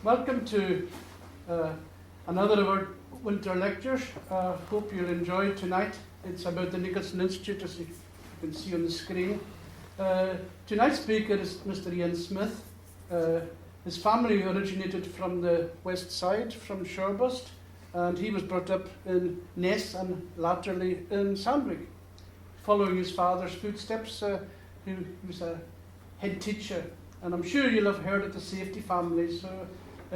Welcome to another of our winter lectures. Hope you'll enjoy tonight. It's about the Nicolson Institute, as you can see on the screen. Tonight's speaker is Mr. Iain Smith. His family originated from the west side, from Shorebust, and he was brought up in Ness and latterly in Sandwich, following his father's footsteps, who was a head teacher. And I'm sure you'll have heard of the Safety family. So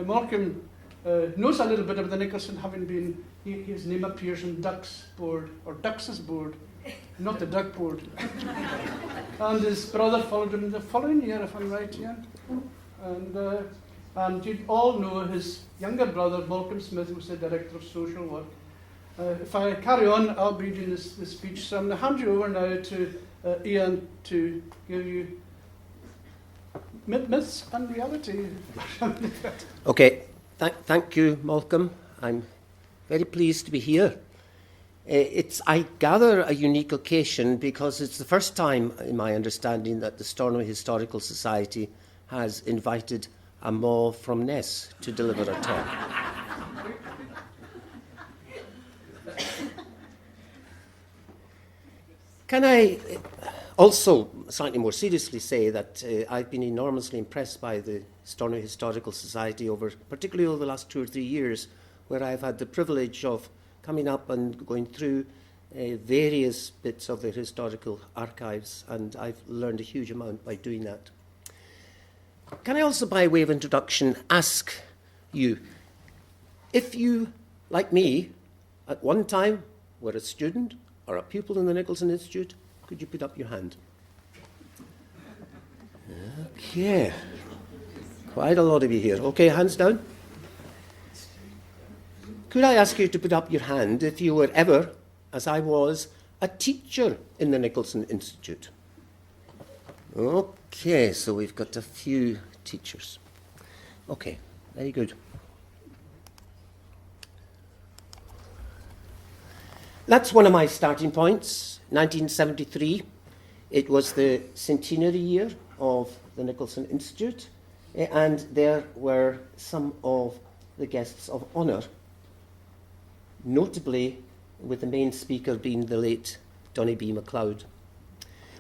Malcolm knows a little bit about the Nicolson, having been, his name appears in Duck's board, or Dux's board, not the Duck board. And his brother followed him the following year, if I'm right, Ian. And you all know his younger brother, Malcolm Smith, who was the Director of Social Work. If I carry on, I'll be doing this speech. So I'm going to hand you over now to Iain to give you myths and reality. Okay, thank you, Malcolm. I'm very pleased to be here. It's, I gather, a unique occasion because it's the first time, in my understanding, that the Stornoway Historical Society has invited a Maw from Ness to deliver a talk. Can I also slightly more seriously say that I've been enormously impressed by the Stornoway Historical Society particularly over the last 2 or 3 years, where I've had the privilege of coming up and going through various bits of their historical archives, and I've learned a huge amount by doing that. Can I also, by way of introduction, ask you, if you, like me, at one time were a student or a pupil in the Nicolson Institute, could you put up your hand? Okay. Quite a lot of you here. Okay, hands down. Could I ask you to put up your hand if you were ever, as I was, a teacher in the Nicolson Institute? Okay, so we've got a few teachers. Okay, very good. That's one of my starting points, 1973. It was the centenary year of the Nicolson Institute, and there were some of the guests of honour, notably with the main speaker being the late Donny B. MacLeod.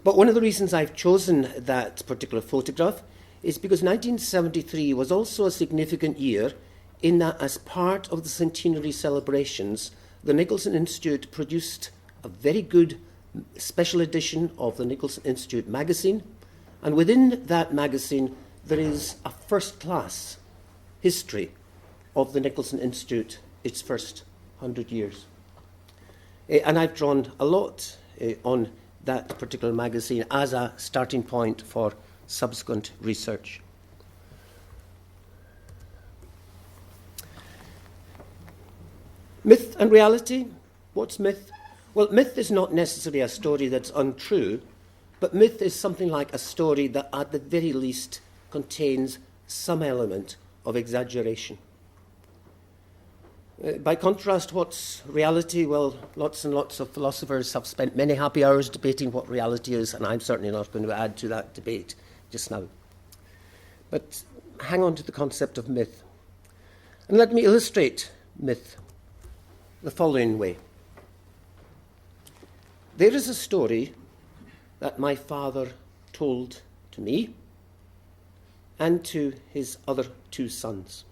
But one of the reasons I've chosen that particular photograph is because 1973 was also a significant year in that, as part of the centenary celebrations, the Nicolson Institute produced a very good special edition of the Nicolson Institute magazine, and within that magazine there is a first-class history of the Nicolson Institute, its first 100 years. And I've drawn a lot on that particular magazine as a starting point for subsequent research. Myth and reality. What's myth? Well, myth is not necessarily a story that's untrue, but myth is something like a story that at the very least contains some element of exaggeration. By contrast, what's reality? Well, lots and lots of philosophers have spent many happy hours debating what reality is, and I'm certainly not going to add to that debate just now. But hang on to the concept of myth. And let me illustrate myth the following way. There is a story that my father told to me and to his other 2 sons.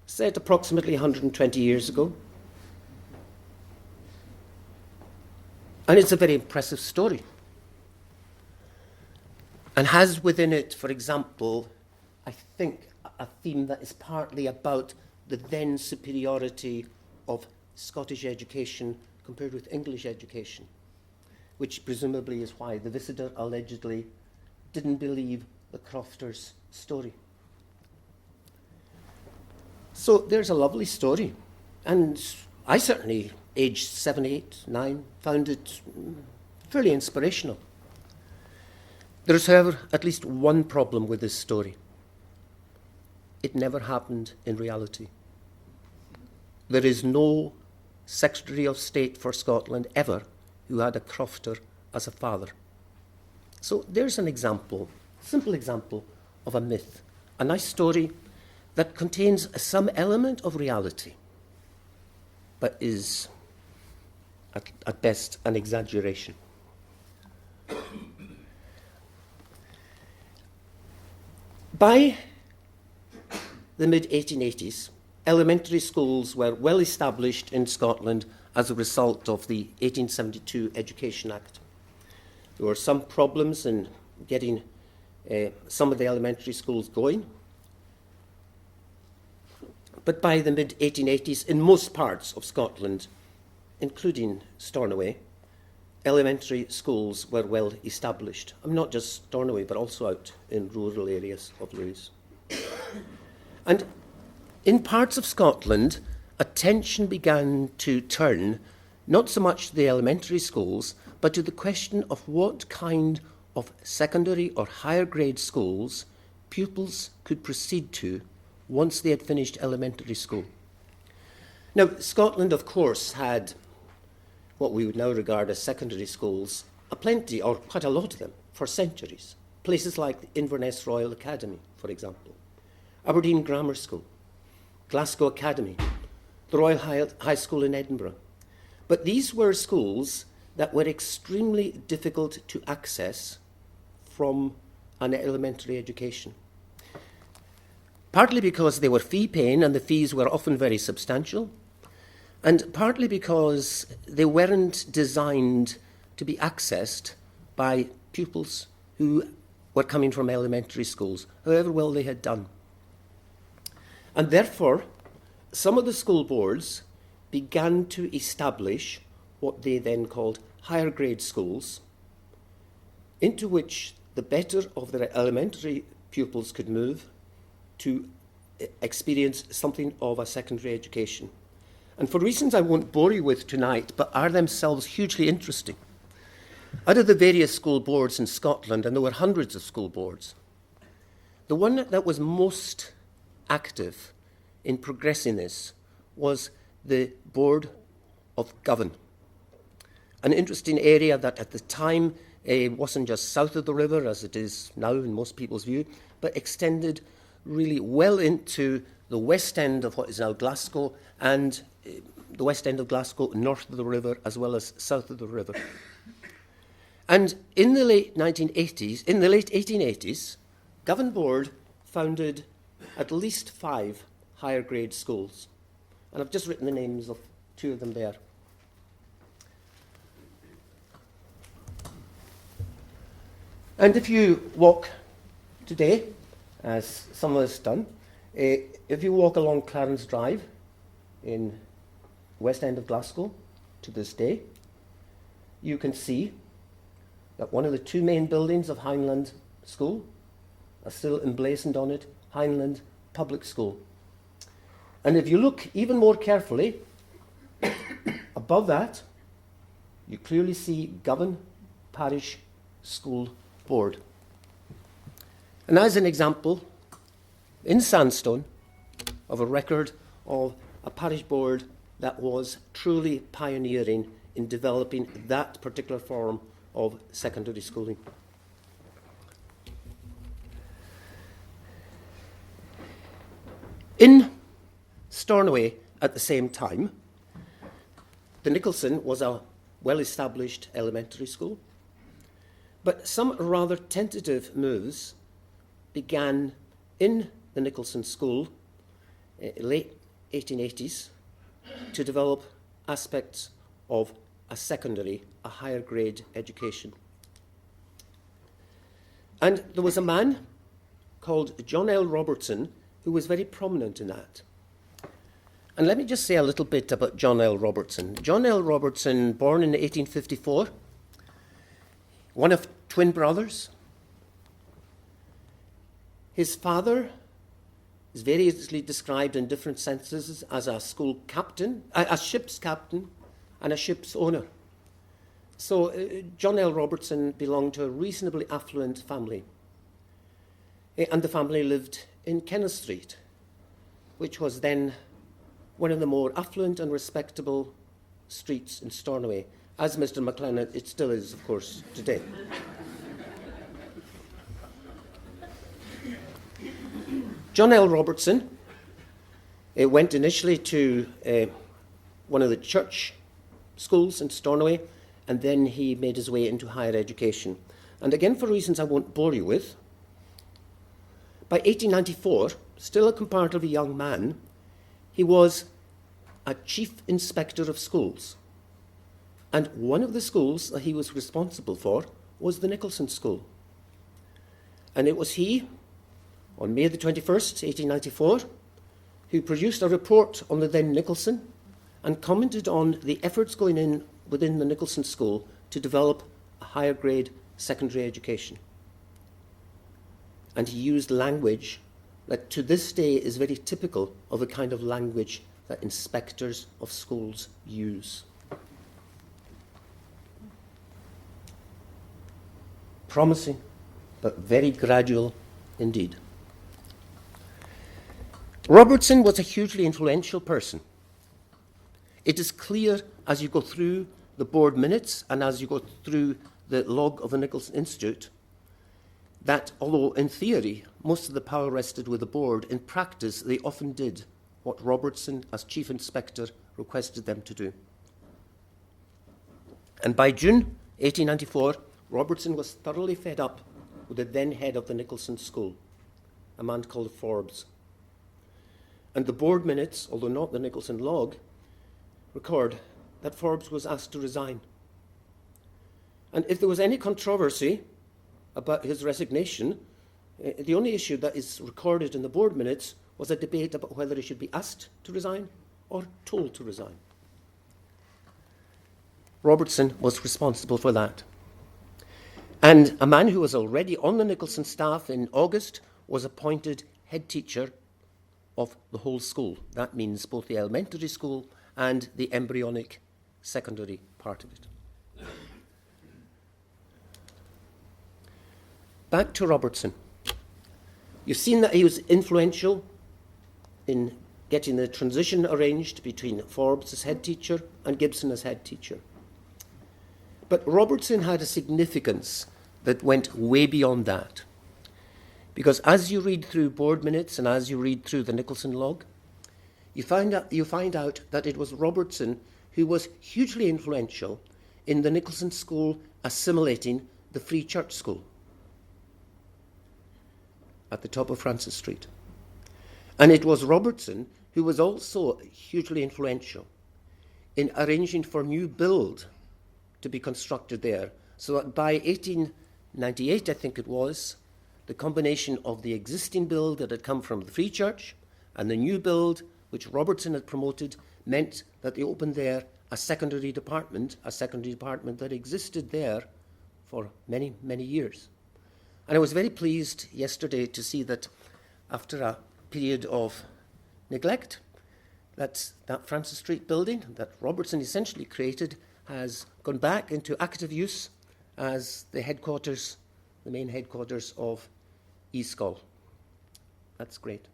Said approximately 120 years ago. And it's a very impressive story. And has within it, for example, I think, a theme that is partly about the then superiority of Scottish education compared with English education, which presumably is why the visitor allegedly didn't believe the crofters' story. So there's a lovely story, and I certainly, aged 7, 8, 9, found it fairly inspirational. There is, however, at least one problem with this story. It never happened in reality. There is no Secretary of State for Scotland ever who had a crofter as a father. So there's an example, simple example, of a myth a nice story that contains some element of reality, but is, at best, an exaggeration. By the mid-1880s, elementary schools were well established in Scotland as a result of the 1872 Education Act. There were some problems in getting some of the elementary schools going, but by the mid-1880s, in most parts of Scotland, including Stornoway, elementary schools were well established. Not just Stornoway, but also out in rural areas of Lewis. And in parts of Scotland, attention began to turn not so much to the elementary schools, but to the question of what kind of secondary or higher grade schools pupils could proceed to once they had finished elementary school. Now, Scotland, of course, had what we would now regard as secondary schools, aplenty, or quite a lot of them, for centuries. Places like Inverness Royal Academy, for example, Aberdeen Grammar School, Glasgow Academy, the Royal High School in Edinburgh. But these were schools that were extremely difficult to access from an elementary education. Partly because they were fee-paying and the fees were often very substantial, and partly because they weren't designed to be accessed by pupils who were coming from elementary schools, however well they had done. And therefore, some of the school boards began to establish what they then called higher grade schools, into which the better of their elementary pupils could move to experience something of a secondary education. And for reasons I won't bore you with tonight, but are themselves hugely interesting, out of the various school boards in Scotland, and there were hundreds of school boards, the one that was most active in progressing this was the Board of Govan, an interesting area that at the time wasn't just south of the river, as it is now in most people's view, but extended really well into the west end of what is now Glasgow, and the west end of Glasgow, north of the river, as well as south of the river. And in the late 1880s, Govan Board founded at least 5 higher grade schools. And I've just written the names of 2 of them there. And if you walk today, as some of us done, if you walk along Clarence Drive in west end of Glasgow to this day, you can see that one of the 2 main buildings of Hindland School are still emblazoned on it, Hindland Public School. And if you look even more carefully, above that, you clearly see Govan Parish School Board. And as an example, in sandstone, of a record of a parish board that was truly pioneering in developing that particular form of secondary schooling. In Stornoway at the same time, the Nicolson was a well-established elementary school, but some rather tentative moves began in the Nicolson School, late 1880s, to develop aspects of a secondary, a higher grade education. And there was a man called John L. Robertson who was very prominent in that. And let me just say a little bit about John L. Robertson. John L. Robertson, born in 1854, one of twin brothers. His father is variously described in different senses as a school captain, a ship's captain, and a ship's owner. So John L. Robertson belonged to a reasonably affluent family. And the family lived in Kenneth Street, which was then one of the more affluent and respectable streets in Stornoway. As Mr. McLennan, it still is, of course, today. John L. Robertson went initially to one of the church schools in Stornoway, and then he made his way into higher education. And again, for reasons I won't bore you with, by 1894, still a comparatively young man, he was a chief inspector of schools. And one of the schools that he was responsible for was the Nicolson School. And it was he, on May the 21st, 1894, who produced a report on the then Nicolson and commented on the efforts going in within the Nicolson School to develop a higher grade secondary education. And he used language that to this day is very typical of the kind of language that inspectors of schools use. Promising, but very gradual indeed. Robertson was a hugely influential person. It is clear as you go through the board minutes and as you go through the log of the Nicolson Institute that although in theory most of the power rested with the board, in practice they often did what Robertson as chief inspector requested them to do. And by June 1894, Robertson was thoroughly fed up with the then head of the Nicolson School, a man called Forbes. And the board minutes, although not the Nicolson log, record that Forbes was asked to resign. And if there was any controversy about his resignation, the only issue that is recorded in the board minutes was a debate about whether he should be asked to resign or told to resign. Robertson was responsible for that. And a man who was already on the Nicolson staff in August was appointed head teacher of the whole school. That means both the elementary school and the embryonic secondary part of it. Back to Robertson. You've seen that he was influential in getting the transition arranged between Forbes as head teacher and Gibson as head teacher. But Robertson had a significance that went way beyond that. Because as you read through board minutes and as you read through the Nicolson log, you find out that it was Robertson who was hugely influential in the Nicolson School assimilating the Free Church School at the top of Francis Street. And it was Robertson who was also hugely influential in arranging for new build to be constructed there, so that by 1898, I think it was, the combination of the existing build that had come from the Free Church and the new build, which Robertson had promoted, meant that they opened there a secondary department that existed there for many, many years. And I was very pleased yesterday to see that after a period of neglect, that Francis Street building that Robertson essentially created has gone back into active use as the headquarters, the main headquarters of eSchool. That's great.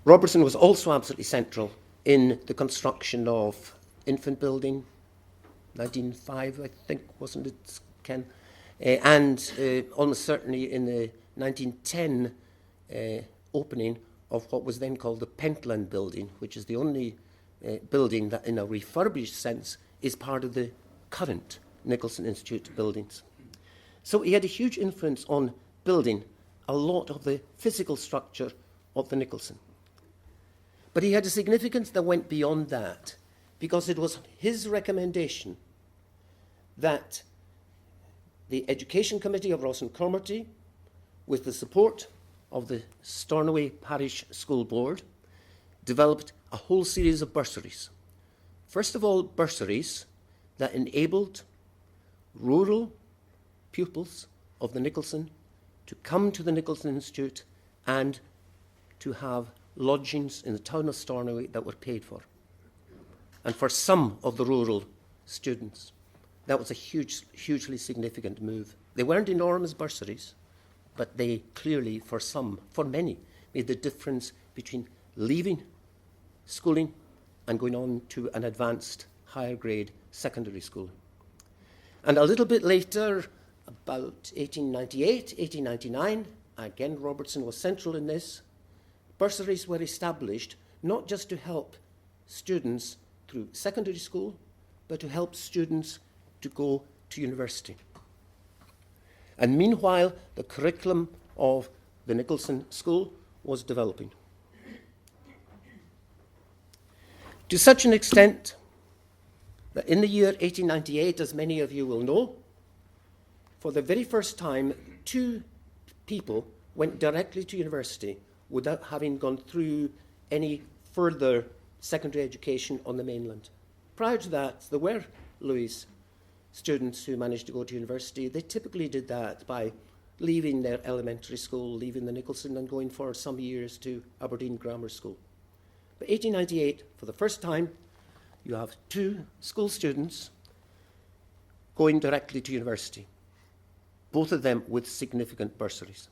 Robertson was also absolutely central in the construction of infant building, 1905, I think, wasn't it, Ken? And almost certainly in the 1910 opening of what was then called the Pentland building, which is the only building that in a refurbished sense is part of the current Nicolson Institute buildings. So he had a huge influence on building a lot of the physical structure of the Nicolson. But he had a significance that went beyond that, because it was his recommendation that the Education Committee of Ross and Cromarty, with the support of the Stornoway Parish School Board, developed a whole series of bursaries. First of all, bursaries that enabled rural pupils of the Nicolson to come to the Nicolson Institute and to have lodgings in the town of Stornoway that were paid for. And for some of the rural students, that was a hugely significant move. They weren't enormous bursaries, but they clearly, for many, made the difference between leaving schooling and going on to an advanced higher grade secondary school. And a little bit later, about 1898, 1899, again, Robertson was central in this, bursaries were established not just to help students through secondary school, but to help students to go to university. And meanwhile, the curriculum of the Nicolson School was developing. To such an extent that in the year 1898, as many of you will know, for the very first time, 2 people went directly to university without having gone through any further secondary education on the mainland. Prior to that, there were Louis students who managed to go to university. They typically did that by leaving their elementary school, leaving the Nicolson, and going for some years to Aberdeen Grammar School. But 1898, for the first time, you have 2 school students going directly to university, both of them with significant bursaries.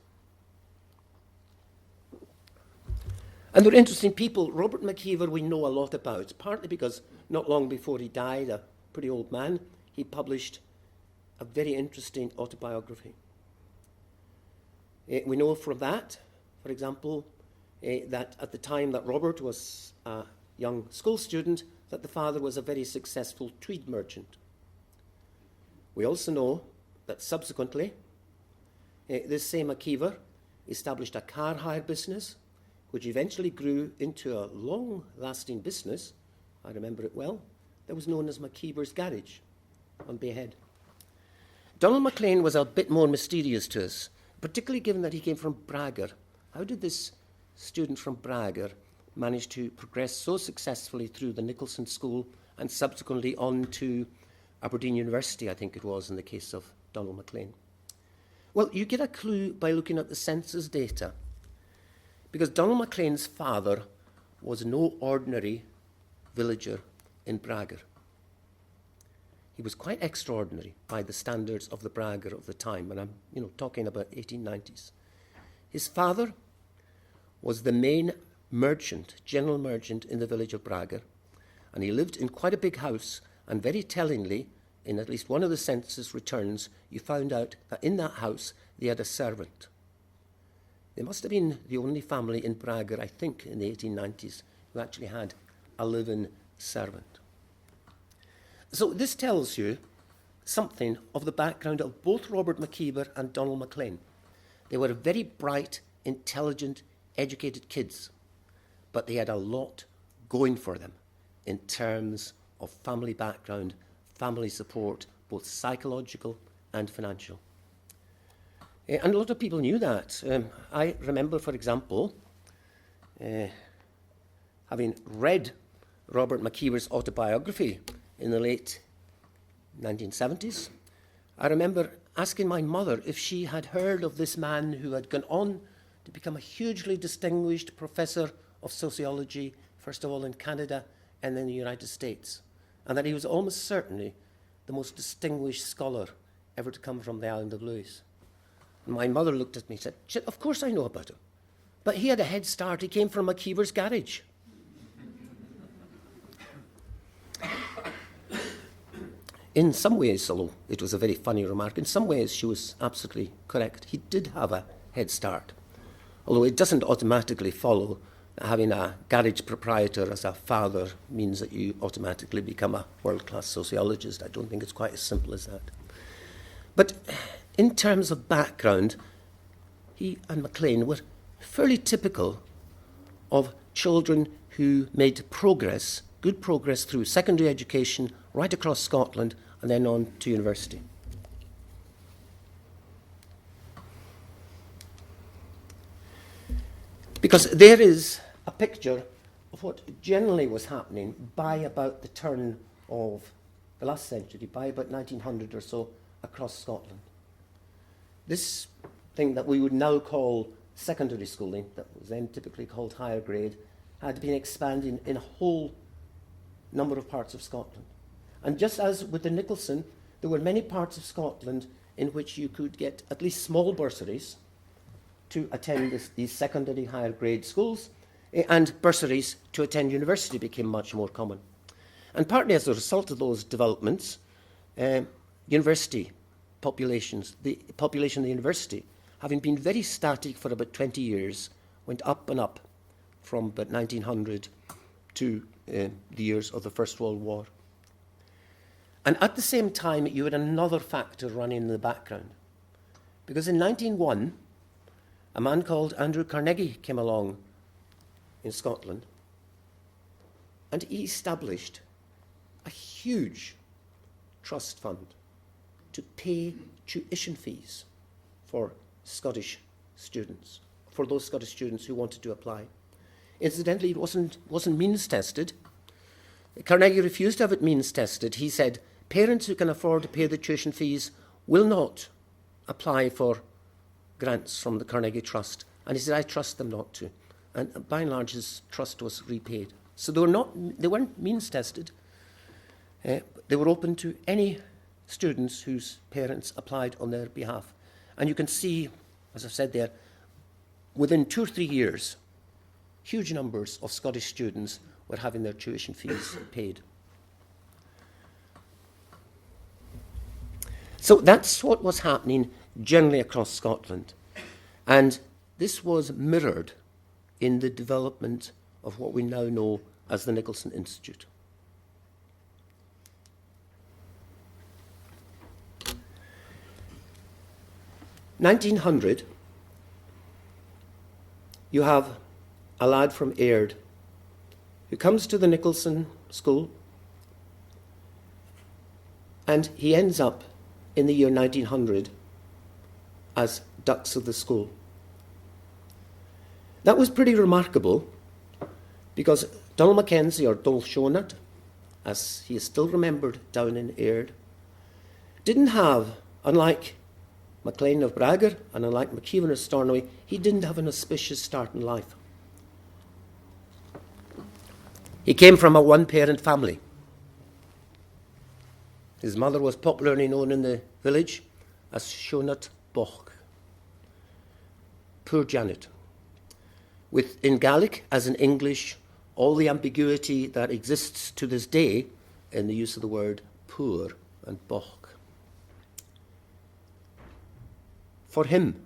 And they're interesting people. Robert McKeever we know a lot about, partly because not long before he died, a pretty old man, he published a very interesting autobiography. We know from that, for example, that at the time that Robert was a young school student, that the father was a very successful tweed merchant. We also know that subsequently, this same McKeever established a car hire business, which eventually grew into a long-lasting business. I remember it well. That was known as McKeever's Garage on Bay Head. Donald MacLean was a bit more mysterious to us, particularly given that he came from Braga. How did this student from Braga manage to progress so successfully through the Nicolson School and subsequently on to Aberdeen University, I think it was, in the case of Donald MacLean? Well, you get a clue by looking at the census data, because Donald MacLean's father was no ordinary villager in Braga. He was quite extraordinary by the standards of the Braga of the time, and I'm talking about 1890s. His father was the main merchant, general merchant in the village of Braga, and he lived in quite a big house, and very tellingly, in at least one of the census returns, you found out that in that house they had a servant. They must have been the only family in Braga, I think, in the 1890s, who actually had a live-in servant. So this tells you something of the background of both Robert McKeever and Donald MacLean. They were very bright, intelligent, educated kids, but they had a lot going for them in terms of family background, family support, both psychological and financial. And a lot of people knew that. I remember, for example, having read Robert McKeever's autobiography in the late 1970s, I remember asking my mother if she had heard of this man who had gone on to become a hugely distinguished professor of sociology, first of all in Canada and then in the United States, and that he was almost certainly the most distinguished scholar ever to come from the island of Lewis. And my mother looked at me and said, "Of course I know about him. But he had a head start. He came from McKeever's Garage." In some ways, although it was a very funny remark, in some ways she was absolutely correct. He did have a head start. Although it doesn't automatically follow that having a garage proprietor as a father means that you automatically become a world-class sociologist. I don't think it's quite as simple as that. But in terms of background, he and MacLean were fairly typical of children who made progress, good progress through secondary education right across Scotland and then on to university. Because there is a picture of what generally was happening by about the turn of the last century, by about 1900 or so, across Scotland. This thing that we would now call secondary schooling, that was then typically called higher grade, had been expanding in a whole number of parts of Scotland. And just as with the Nicolson, there were many parts of Scotland in which you could get at least small bursaries to attend these secondary higher grade schools, and bursaries to attend university became much more common. And partly as a result of those developments, university populations, the population of the university having been very static for about 20 years, went up and up from about 1900 to the years of the First World War. And at the same time, you had another factor running in the background. Because in 1901, a man called Andrew Carnegie came along in Scotland, and he established a huge trust fund to pay tuition fees for Scottish students, for those Scottish students who wanted to apply. Incidentally, it wasn't means tested. Carnegie refused to have it means tested. He said, parents who can afford to pay the tuition fees will not apply for grants from the Carnegie Trust. And he said, I trust them not to. And by and large, his trust was repaid. So they weren't means tested. They were open to any students whose parents applied on their behalf. And you can see, as I've said there, within 2 or 3 years, huge numbers of Scottish students were having their tuition fees paid. So that's what was happening generally across Scotland. And this was mirrored in the development of what we now know as the Nicolson Institute. In 1900, you have a lad from Aird who comes to the Nicolson School, and he ends up in the year 1900 as dux of the school. That was pretty remarkable because Donald Mackenzie, or Dol Shonat, as he is still remembered down in Aird, didn't have, unlike MacLean of Bragger and unlike McKeevan of Stornoway, he didn't have an auspicious start in life. He came from a one-parent family. His mother was popularly known in the village as Shonat Boch, poor Janet, with in Gaelic as in English all the ambiguity that exists to this day in the use of the word poor and Boch. For him,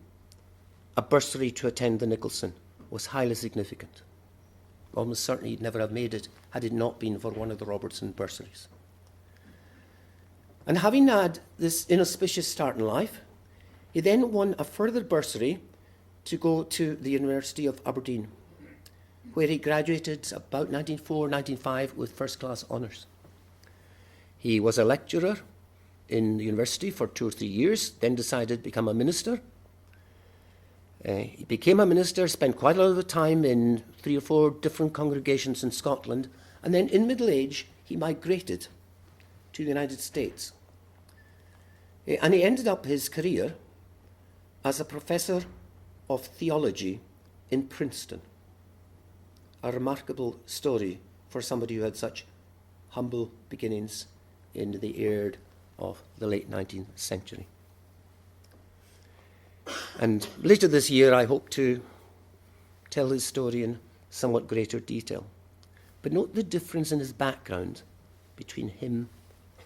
a bursary to attend the Nicolson was highly significant. Almost certainly he'd never have made it had it not been for one of the Robertson bursaries. And having had this inauspicious start in life, he then won a further bursary to go to the University of Aberdeen, where he graduated about 1904-1905 with first-class honours. He was a lecturer in the university for 2 or 3 years, then decided to become a minister. He became a minister, spent quite a lot of time in 3 or 4 different congregations in Scotland, and then in middle age he migrated to the United States. And he ended up his career as a professor of theology in Princeton. A remarkable story for somebody who had such humble beginnings in the Aird of the late 19th century. And later this year, I hope to tell his story in somewhat greater detail. But note the difference in his background between him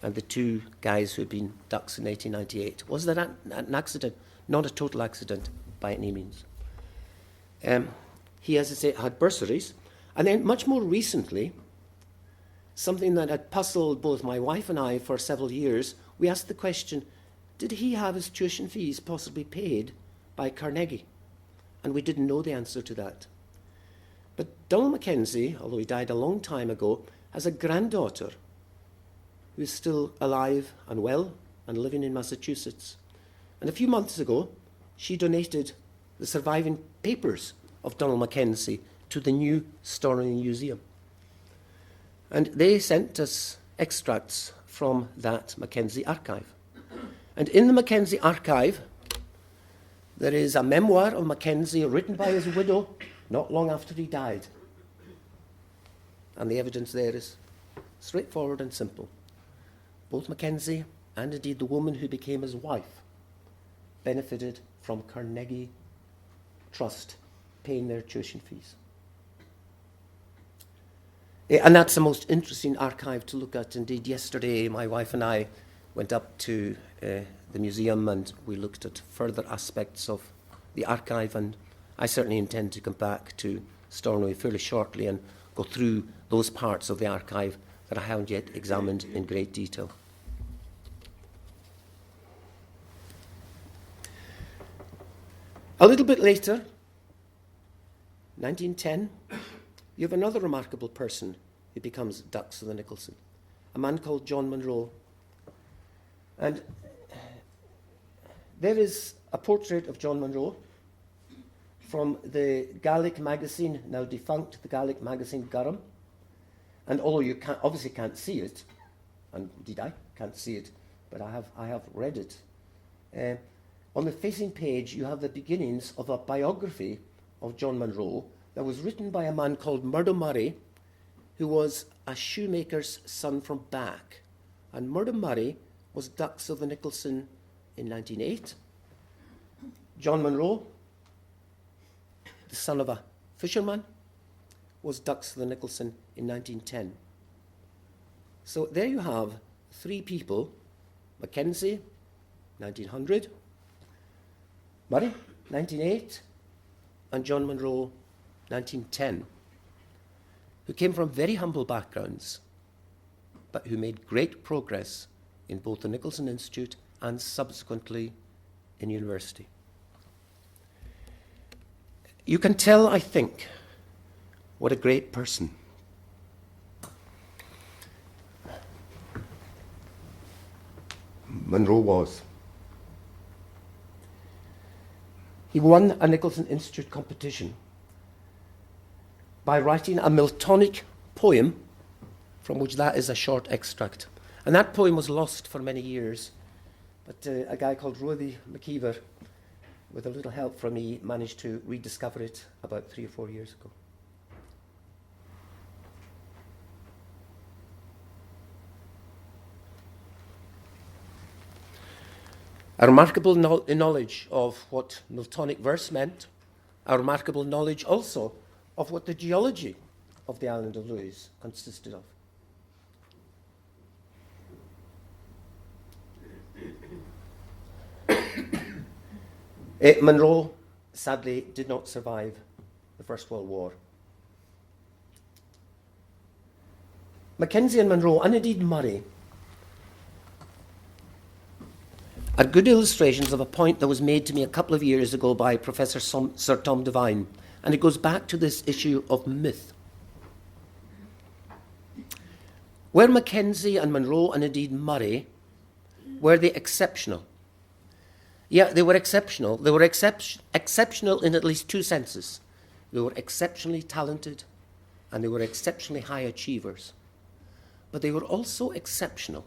and the 2 guys who had been dux in 1898. Was that an accident? Not a total accident by any means. He, as I say, had bursaries. And then much more recently, something that had puzzled both my wife and I for several years, we asked the question, did he have his tuition fees possibly paid by Carnegie? And we didn't know the answer to that. But Donald Mackenzie, although he died a long time ago, has a granddaughter who is still alive and well and living in Massachusetts. And a few months ago, she donated the surviving papers of Donald Mackenzie to the new Stornoway Museum. And they sent us extracts from that Mackenzie archive. And in the Mackenzie archive, there is a memoir of Mackenzie written by his widow not long after he died. And the evidence there is straightforward and simple. Both Mackenzie and indeed the woman who became his wife benefited from Carnegie Trust paying their tuition fees. And that's the most interesting archive to look at. Indeed, yesterday my wife and I went up to the museum and we looked at further aspects of the archive, and I certainly intend to come back to Stornoway fairly shortly and go through those parts of the archive that I haven't yet examined in great detail. A little bit later, 1910, you have another remarkable person who becomes Dux of the Nicolson, a man called John Munro. And there is a portrait of John Munro from the Gaelic magazine, now defunct, the Gaelic magazine Durham. And although you obviously can't see it, and indeed I can't see it, but I have read it. On the facing page, you have the beginnings of a biography of John Munro that was written by a man called Murdo Murray, who was a shoemaker's son from Back. And Murdo Murray was Dux of the Nicolson in 1908. John Munro, the son of a fisherman, was Dux of the Nicolson in 1910. So there you have three people: Mackenzie, 1900, Murray, 1908, and John Munro, 1910, who came from very humble backgrounds, but who made great progress in both the Nicolson Institute and subsequently in university. You can tell, I think, what a great person Munro was. He won a Nicolson Institute competition by writing a Miltonic poem, from which that is a short extract. And that poem was lost for many years, but a guy called Rudy McKeever, with a little help from me, managed to rediscover it about 3 or 4 years ago. A remarkable knowledge of what Miltonic verse meant, a remarkable knowledge also of what the geology of the island of Lewis consisted of. Munro, sadly, did not survive the First World War. Mackenzie and Munro, and indeed Murray, are good illustrations of a point that was made to me a couple of years ago by Professor Sir Tom Devine, and it goes back to this issue of myth. Were Mackenzie and Munro, and indeed Murray, were they exceptional? Yeah, they were exceptional. They were exceptional in at least two senses. They were exceptionally talented, and they were exceptionally high achievers. But they were also exceptional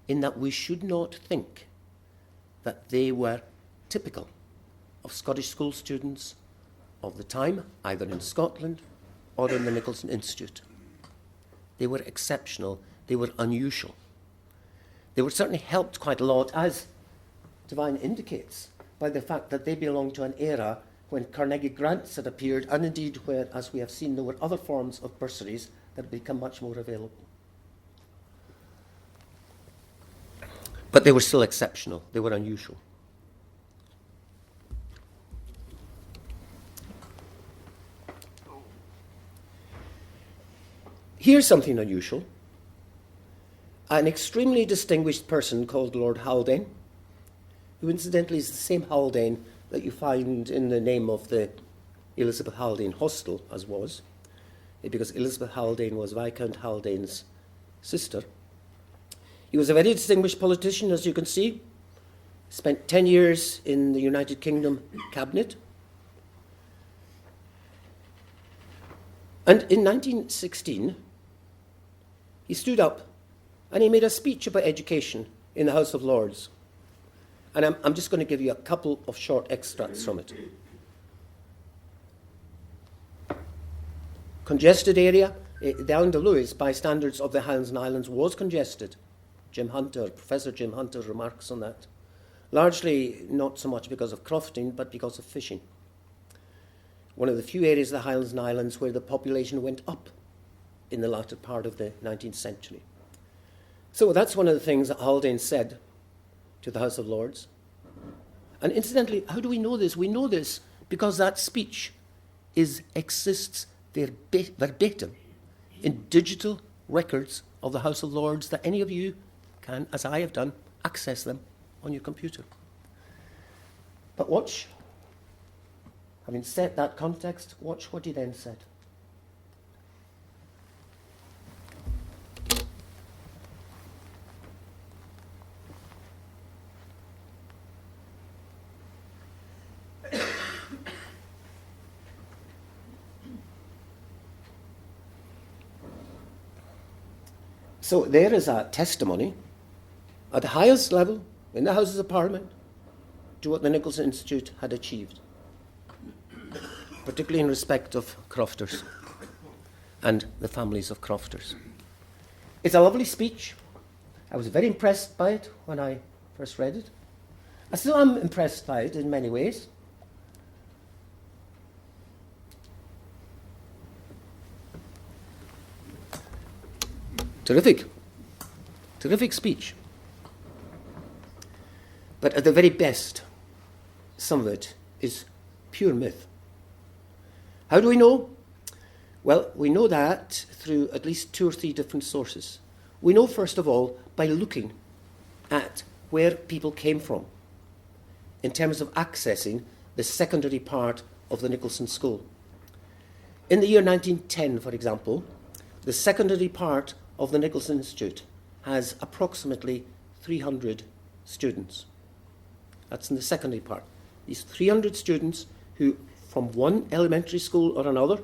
in that we should not think that they were typical of Scottish school students of the time, either in Scotland or in the Nicolson Institute. They were exceptional. They were unusual. They were certainly helped quite a lot, as Devine indicates, by the fact that they belonged to an era when Carnegie grants had appeared, and indeed where, as we have seen, there were other forms of bursaries that had become much more available. But they were still exceptional. They were unusual. Here's something unusual. An extremely distinguished person called Lord Haldane, who incidentally is the same Haldane that you find in the name of the Elizabeth Haldane Hostel, as was, because Elizabeth Haldane was Viscount Haldane's sister. He was a very distinguished politician, as you can see. Spent 10 years in the United Kingdom cabinet. And in 1916, he stood up and he made a speech about education in the House of Lords. And I'm just going to give you a couple of short extracts from it. Congested area. The island of Lewis, by standards of the Highlands and Islands, was congested. Professor Jim Hunter remarks on that. Largely not so much because of crofting, but because of fishing. One of the few areas of the Highlands and Islands where the population went up in the latter part of the 19th century. So that's one of the things that Haldane said to the House of Lords. And incidentally, how do we know this? We know this because that speech exists verbatim in digital records of the House of Lords that any of you can, as I have done, access them on your computer. But watch, having set that context, watch what he then said. So there is a testimony at the highest level in the Houses of Parliament to what the Nicolson Institute had achieved, particularly in respect of crofters and the families of crofters. It's a lovely speech. I was very impressed by it when I first read it. I still am impressed by it in many ways. Terrific speech. But at the very best, some of it is pure myth. How do we know? Well, we know that through at least 2 or 3 different sources. We know, first of all, by looking at where people came from in terms of accessing the secondary part of the Nicolson School. In the year 1910, for example, the secondary part of the Nicolson Institute has approximately 300 students. That's in the secondary part. These 300 students who, from one elementary school or another,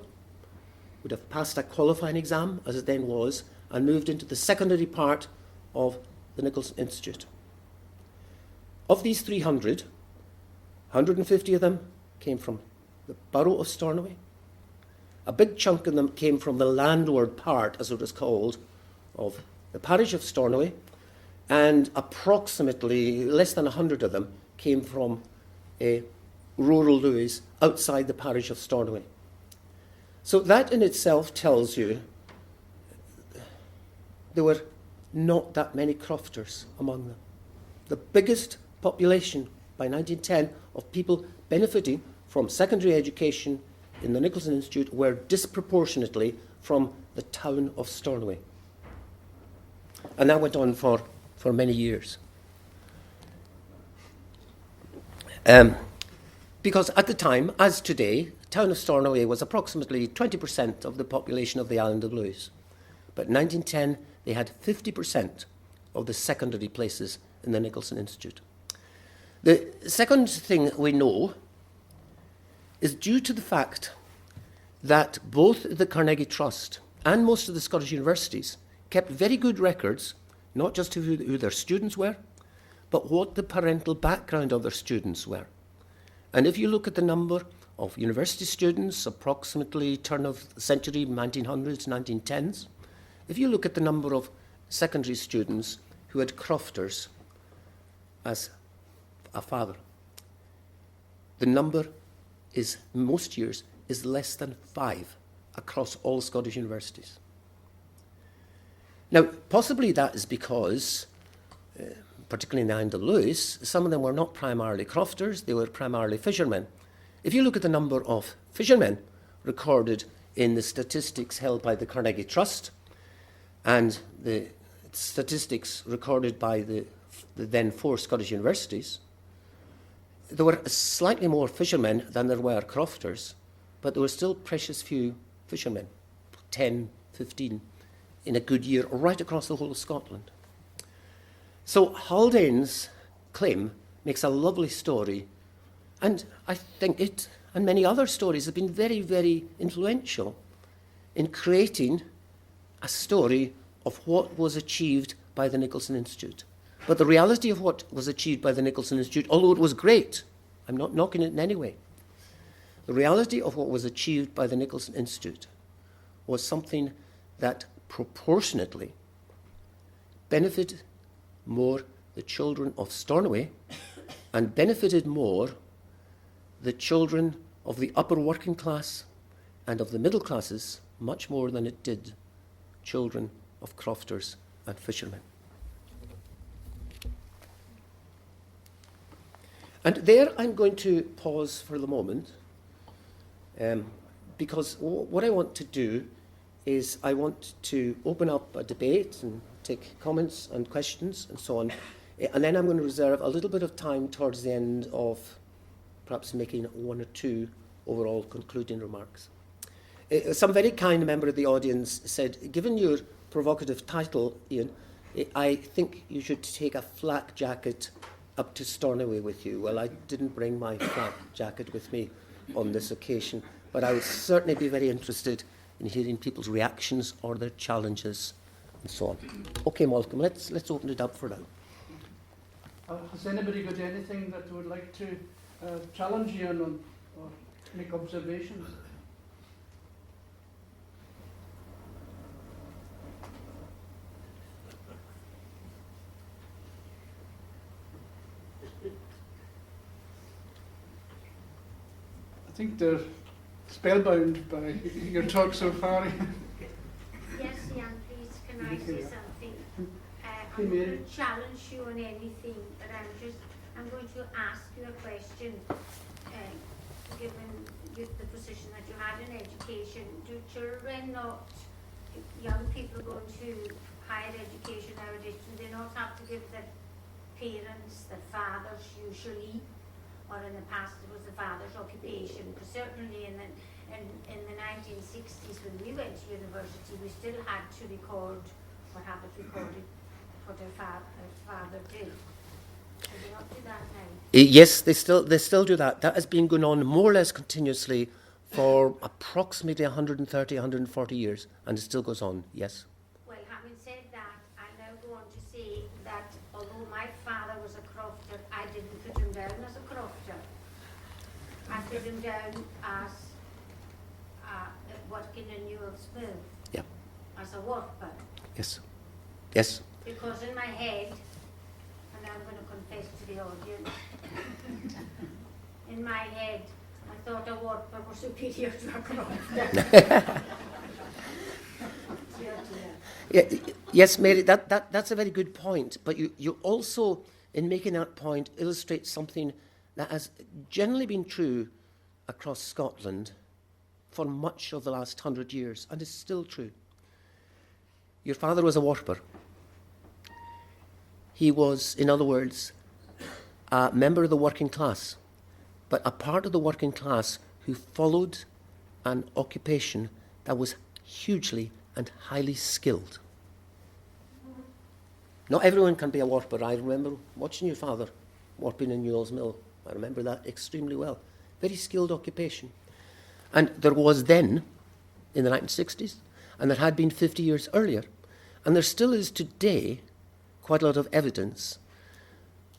would have passed a qualifying exam, as it then was, and moved into the secondary part of the Nicolson Institute. Of these 300, 150 of them came from the borough of Stornoway. A big chunk of them came from the landward part, as it was called, of the parish of Stornoway, and approximately less than 100 of them came from rural Lewis outside the parish of Stornoway. So that in itself tells you there were not that many crofters among them. The biggest population by 1910 of people benefiting from secondary education in the Nicolson Institute were disproportionately from the town of Stornoway. And that went on for many years. Because at the time, as today, the town of Stornoway was approximately 20% of the population of the island of Lewis. But in 1910, they had 50% of the secondary places in the Nicolson Institute. The second thing we know is due to the fact that both the Carnegie Trust and most of the Scottish universities kept very good records, not just of who their students were, but what the parental background of their students were. And if you look at the number of university students, approximately turn of the century, 1900s, 1910s, if you look at the number of secondary students who had crofters as a father, the number is, most years, is less than 5 across all Scottish universities. Now, possibly that is because, particularly in the island of Lewis, some of them were not primarily crofters, they were primarily fishermen. If you look at the number of fishermen recorded in the statistics held by the Carnegie Trust and the statistics recorded by the then 4 Scottish universities, there were slightly more fishermen than there were crofters, but there were still precious few fishermen, 10, 15 in a good year, right across the whole of Scotland. So Haldane's claim makes a lovely story, and I think it and many other stories have been very, very influential in creating a story of what was achieved by the Nicolson Institute. But the reality of what was achieved by the Nicolson Institute, although it was great, I'm not knocking it in any way, the reality of what was achieved by the Nicolson Institute was something that proportionately benefited more the children of Stornoway and benefited more the children of the upper working class and of the middle classes much more than it did children of crofters and fishermen. And there I'm going to pause for the moment, because what I want to do is I want to open up a debate and take comments and questions and so on, and then I'm going to reserve a little bit of time towards the end of perhaps making one or two overall concluding remarks. Some very kind member of the audience said, given your provocative title, Iain, I think you should take a flak jacket up to Stornoway with you. Well, I didn't bring my flak jacket with me on this occasion, but I would certainly be very interested in hearing people's reactions or their challenges and so on. Okay, Malcolm, let's open it up for now. Has anybody got anything that would like to challenge you on or make observations? I think they're spellbound by your talk so far. Yes, Iain, please, can I say something? I'm not going to challenge you on anything, but I'm going to ask you a question. Given the position that you had in education, do children not, young people going to higher education nowadays, do they not have to give their parents, their fathers usually, or in the past it was the father's occupation? Because certainly in the 1960s when we went to university, we still had to record or have it recorded what our father did. Do they not do that now? Yes, they still do that. That has been going on more or less continuously for approximately 130, 140 years, and it still goes on, yes. Well, having said that, I now go on to say that although my father was a crofter, I didn't put him down as a crofter. I put him down as working in Newell's Mill. Yeah. As a worker. Yes. Yes. Because in my head, and I'm going to confess to the audience, in my head, I thought a worker was superior to a crofter. Yeah, yes, Mary, that's a very good point. But you also, in making that point, illustrate something that has generally been true across Scotland for much of the last 100 years, and is still true. Your father was a warper. He was, in other words, a member of the working class, but a part of the working class who followed an occupation that was hugely and highly skilled. Not everyone can be a warper. I remember watching your father warping in Newell's Mill. I remember that extremely well. Very skilled occupation. And there was then, in the 1960s, and there had been 50 years earlier, and there still is today quite a lot of evidence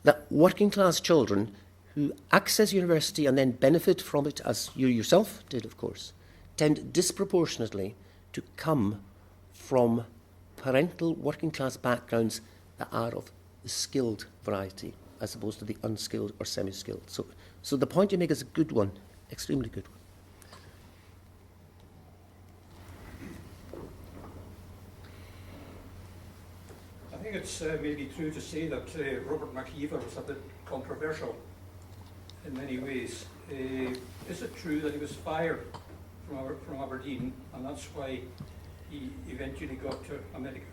that working class children who access university and then benefit from it, as you yourself did, of course, tend disproportionately to come from parental working class backgrounds that are of the skilled variety as opposed to the unskilled or semi-skilled. So the point you make is a good one, extremely good one. I think it's maybe true to say that Robert McKeever was a bit controversial in many ways. Is it true that he was fired from Aberdeen, and that's why he eventually got to America?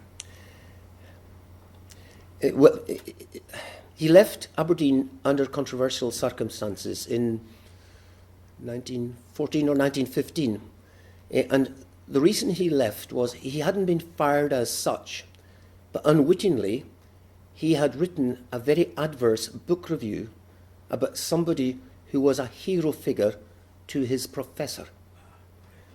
He left Aberdeen under controversial circumstances in 1914 or 1915. And the reason he left was he hadn't been fired as such, but unwittingly he had written a very adverse book review about somebody who was a hero figure to his professor.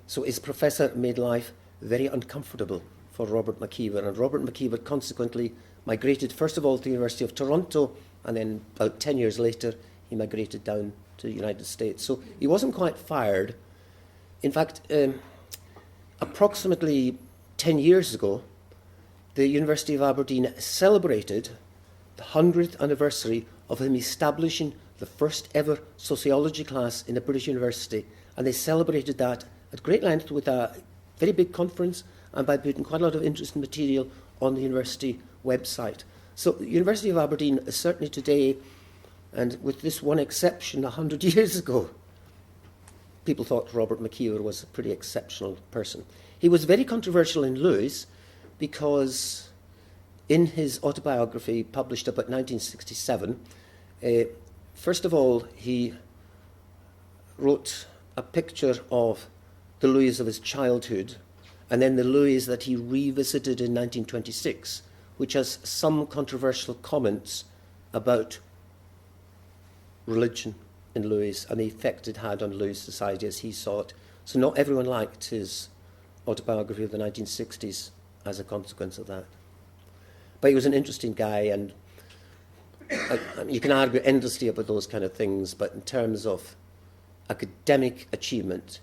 So his professor made life very uncomfortable for Robert McKeever, and Robert McKeever consequently migrated first of all to the University of Toronto, and then about 10 years later he migrated down to the United States. So he wasn't quite fired. In fact, approximately 10 years ago, the University of Aberdeen celebrated the 100th anniversary of him establishing the first ever sociology class in a British university, and they celebrated that at great length with a very big conference and by putting quite a lot of interesting material on the university website. So the University of Aberdeen is certainly today And with this one exception, 100 years ago, people thought Robert McKeever was a pretty exceptional person. He was very controversial in Lewis because in his autobiography published about 1967, first of all, he wrote a picture of the Louis of his childhood, and then the Louis that he revisited in 1926, which has some controversial comments about religion in Louis and the effect it had on Louis society as he saw it. So not everyone liked his autobiography of the 1960s as a consequence of that. But he was an interesting guy, and you can argue endlessly about those kind of things, but in terms of academic achievement,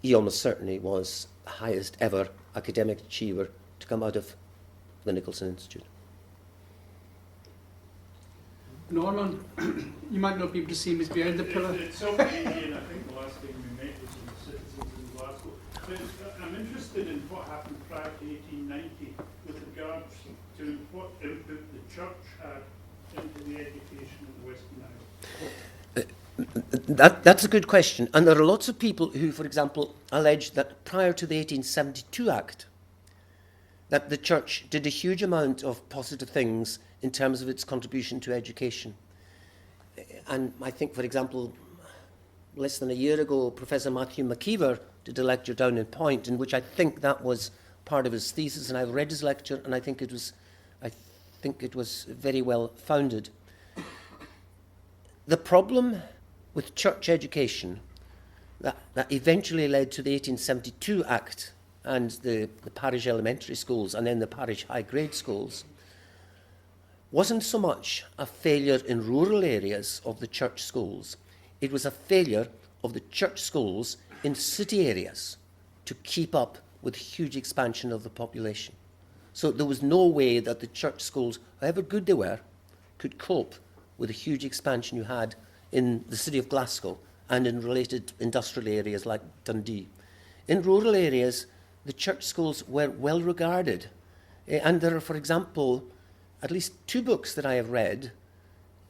he almost certainly was the highest ever academic achiever to come out of the Nicolson Institute. Norman, you might not be able to see me behind the pillar. It's something, Iain, I think the last time we met was in the Citizens in Glasgow. But I'm interested in what happened prior to 1890 with regards to what input the church had into the education of the Western Isles. That's a good question. And there are lots of people who, for example, allege that prior to the 1872 Act, that the church did a huge amount of positive things in terms of its contribution to education. And I think, for example, less than a year ago, Professor Matthew McKeever did a lecture down in Point, in which I think that was part of his thesis, and I read his lecture, and I think it was very well founded. The problem with church education that eventually led to the 1872 Act and the parish elementary schools and then the parish high grade schools wasn't so much a failure in rural areas of the church schools. It was a failure of the church schools in city areas to keep up with huge expansion of the population. So there was no way that the church schools, however good they were, could cope with the huge expansion you had in the city of Glasgow and in related industrial areas like Dundee. In rural areas, the church schools were well regarded. And there are, for example, at least 2 books that I have read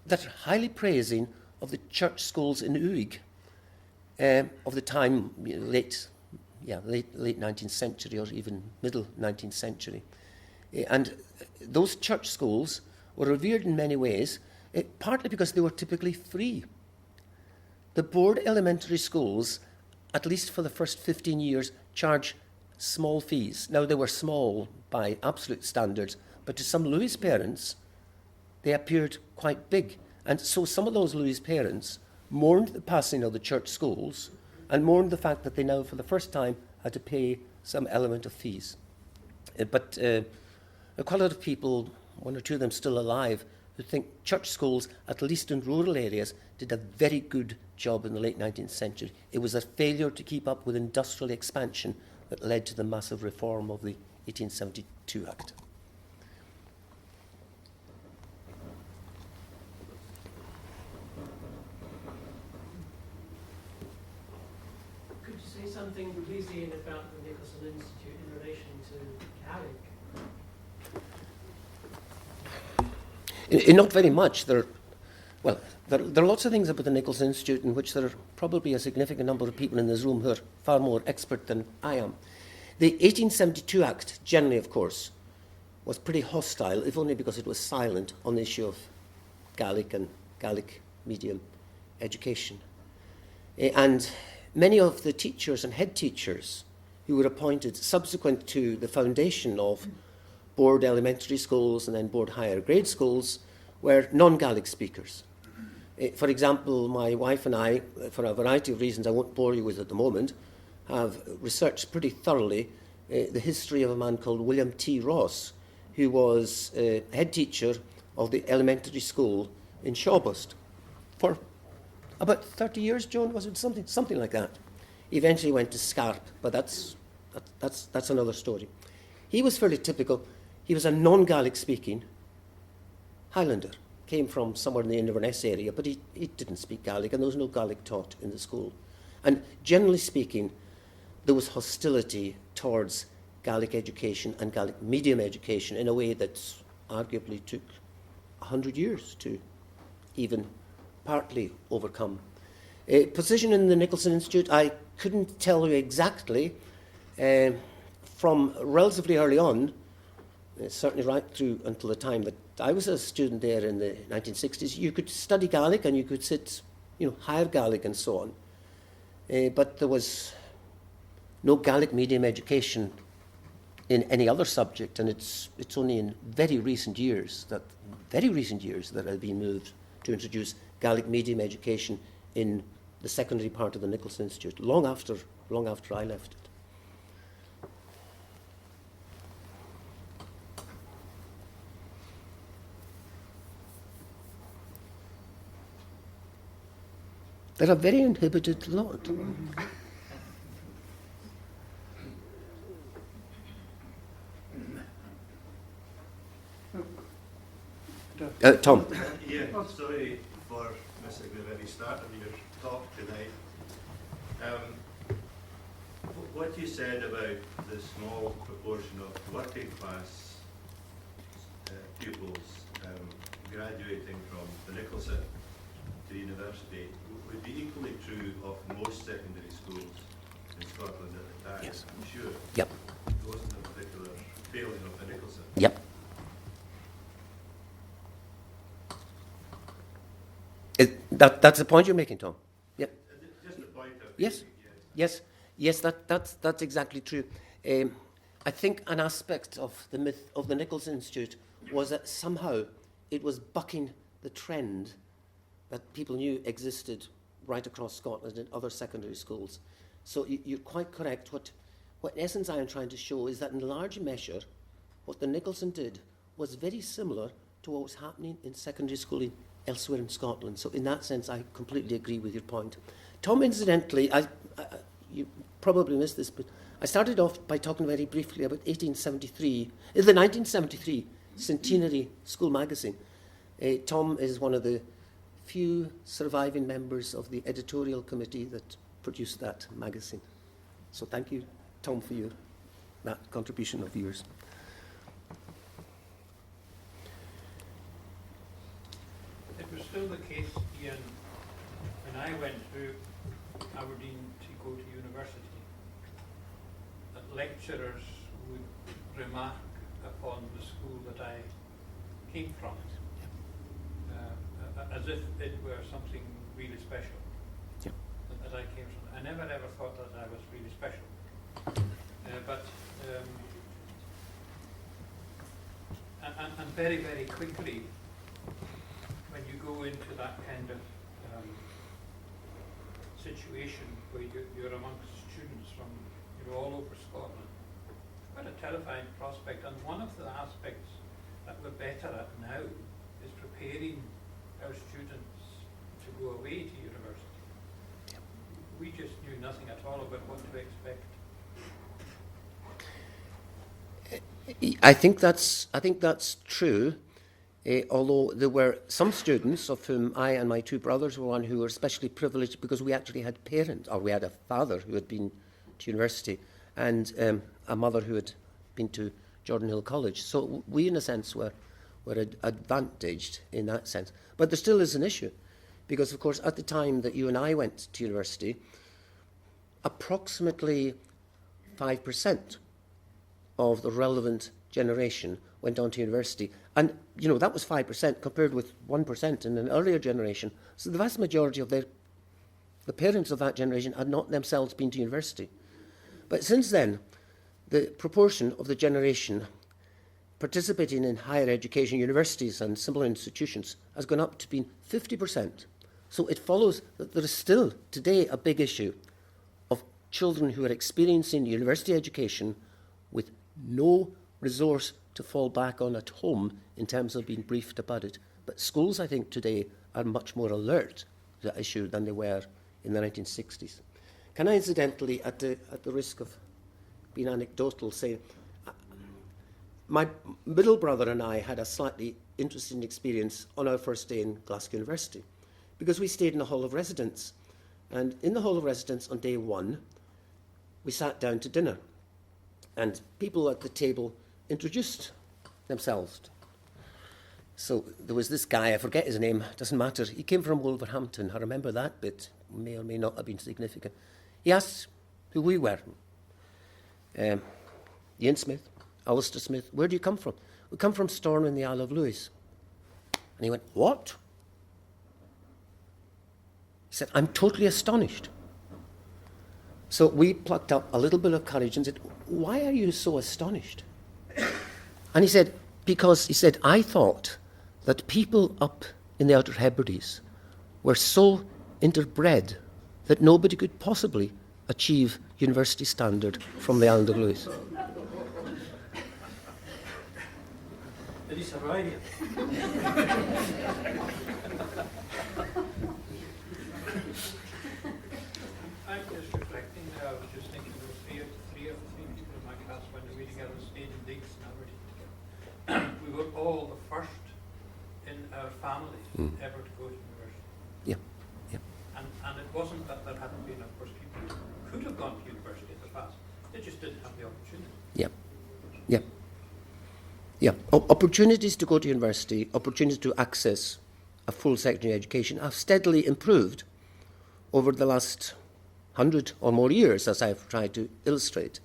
that are highly praising of the church schools in Uig of the time, late 19th century or even middle 19th century. And those church schools were revered in many ways, partly because they were typically free. The board elementary schools, at least for the first 15 years, charge small fees. Now, they were small by absolute standards, but to some Louis parents, they appeared quite big. And so some of those Louis parents mourned the passing of the church schools and mourned the fact that they now, for the first time, had to pay some element of fees. But quite a lot of people, 1 or 2 of them still alive, who think church schools, at least in rural areas, did a very good job in the late 19th century. It was a failure to keep up with industrial expansion that led to the massive reform of the 1872 Act. Could you say something, please, Iain, about the Nicolson Institute in relation to Gaelic? Not very much. There are lots of things about the Nicolson Institute in which there are probably a significant number of people in this room who are far more expert than I am. The 1872 Act, generally, of course, was pretty hostile, if only because it was silent on the issue of Gaelic and Gaelic medium education. And many of the teachers and head teachers who were appointed subsequent to the foundation of board elementary schools and then board higher grade schools were non-Gaelic speakers. For example, my wife and I, for a variety of reasons I won't bore you with at the moment, have researched pretty thoroughly the history of a man called William T. Ross, who was head teacher of the elementary school in Shawbust for about 30 years, Joan, was it something like that? He eventually went to Scarp, but that's another story. He was fairly typical. He was a non-Gaelic speaking Highlander, came from somewhere in the Inverness area, but he didn't speak Gaelic, and there was no Gaelic taught in the school. And generally speaking, there was hostility towards Gaelic education and Gaelic medium education in a way that arguably took 100 years to even partly overcome. Position in the Nicolson Institute, I couldn't tell you exactly. From relatively early on, certainly right through until the time that I was a student there in the 1960s, you could study Gaelic and you could sit, higher Gaelic and so on. But there was no Gaelic medium education in any other subject, and it's only in very recent years that I've been moved to introduce Gaelic medium education in the secondary part of the Nicolson Institute, long after I left it. They're a very inhibited lot. Tom. Yeah, sorry for missing the very start of your talk tonight. What you said about the small proportion of working class pupils graduating from the Nicolson to university would be equally true of most secondary schools in Scotland at the time. Yes. I'm sure. Yep. It wasn't a particular failing of the Nicolson. Yep. That's the point you're making, Tom. Yep. Just a point of Yes. Yes. That's exactly true. I think an aspect of the myth of the Nicolson Institute was that somehow it was bucking the trend that people knew existed right across Scotland in other secondary schools. So you're quite correct. What in essence I am trying to show is that in large measure, what the Nicolson did was very similar to what was happening in secondary schooling elsewhere in Scotland. So in that sense, I completely agree with your point. Tom, incidentally, you probably missed this, but I started off by talking very briefly about 1873, the 1973 Centenary School Magazine. Tom is one of the few surviving members of the editorial committee that produced that magazine. So thank you, Tom, for that contribution of yours. It was still the case, Iain, when I went through Aberdeen to go to university, that lecturers would remark upon the school that I came from, as if it were something really special that I came from. I never ever thought that I was really special. And very, very quickly, when you go into that kind of situation where you're amongst students from all over Scotland, it's quite a terrifying prospect. And one of the aspects that we're better at now is preparing our students to go away to university. We just knew nothing at all about what to expect. I think that's true. Although there were some students, of whom I and my two brothers were one, who were especially privileged because we actually had parents, or we had a father who had been to university and a mother who had been to Jordan Hill College. So we, in a sense, were advantaged in that sense. But there still is an issue because, of course, at the time that you and I went to university, approximately 5% of the relevant generation went on to university. And, that was 5% compared with 1% in an earlier generation. So the vast majority of the parents of that generation had not themselves been to university. But since then, the proportion of the generation participating in higher education, universities and similar institutions has gone up to being 50%. So it follows that there is still today a big issue of children who are experiencing university education with no resource to fall back on at home in terms of being briefed about it. But schools, I think, today are much more alert to that issue than they were in the 1960s. Can I incidentally, at the risk of being anecdotal, say my middle brother and I had a slightly interesting experience on our first day in Glasgow University because we stayed in the Hall of Residence. And in the Hall of Residence on day one, we sat down to dinner. And people at the table introduced themselves. So there was this guy, I forget his name, doesn't matter. He came from Wolverhampton. I remember that bit, may or may not have been significant. He asked who we were. Iain Smith, Alistair Smith, where do you come from? We come from Stornoway in the Isle of Lewis. And he went, what? He said, I'm totally astonished. So we plucked up a little bit of courage and said, why are you so astonished? And he said, because, he said, I thought that people up in the Outer Hebrides were so interbred that nobody could possibly achieve university standard from the island of Lewis. Did he survive? I'm just reflecting now, I was just thinking there were three of the three people in my class went away together, stayed in digs and everything together. We were all the first in our family ever to go to university. Yeah, yeah. And it wasn't that there hadn't been, of course, people who could have gone to university in the past. They just didn't have the opportunity. Yeah, yeah. Yeah, opportunities to go to university, opportunities to access a full secondary education have steadily improved over the last 100 or more years, as I've tried to illustrate.